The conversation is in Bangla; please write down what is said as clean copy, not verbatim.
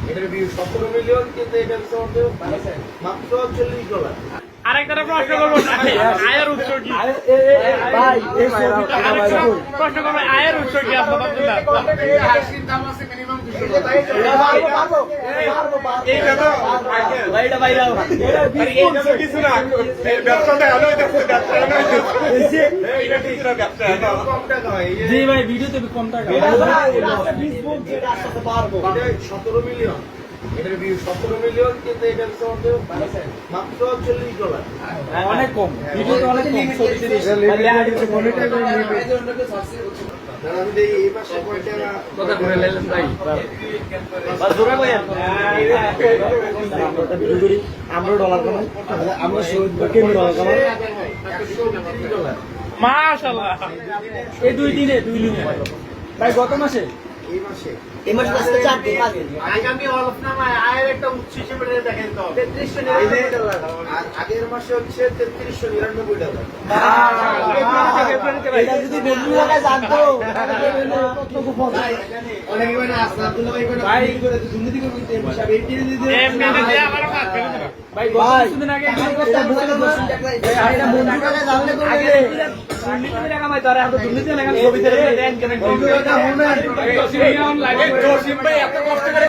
এটার ভিউ 17 মিলিয়ন, কিন্তু এটা হচ্ছে মাত্র $40। আরেকটা প্রশ্ন করবো, আয়ের উৎস কি? ভাই এই ছবিটা আরেকটা প্রশ্ন করবো, আয়ের উৎস কি আপনার? কিছু না, ব্যবসাটা হলো কম টাকা হয়। জি ভাই ভিডিওতে কম টাকা 17 মিলিয়ন, এটার ভিউ 17 মিলিয়ন, কিন্তু এটা হচ্ছে মাত্র $40। অনেক কম ভিডিওতে অনেক কম ছবিতে দাদা আমি দেখি এই পাশে কয় টাকা কথা বলে নিলেন ভাই। আমরা ডলার কামাই আমরা ডলার কামাই $129। মাশাআল্লাহ, এই দুই দিনে ভাই গত মাসে এই মাসে এই মাসে আজকে 4 দিন আগামী হলফনামায় আয়ের একটা উৎস হিসেবে দেখেন তো $3399, আর আগের মাসে হচ্ছে $3399। এটা যদি বন্ধু লাগায় জানতো অনেকে মানে আসাদুল্লাহ ভাই করে দুর্নীতি করে হিসাবে এই দিয়ে এমনি দিয়ে আমার কাজ করে দিলাম। ভাই কিছুদিন আগে এটা বন্ধু লাগায় জানলে করে দুর্নীতি টাকা ভাই তারা এত দুর্নীতি লাগান ছবিতে দেন কেন লাগে জসিম ভাই এত কষ্ট করে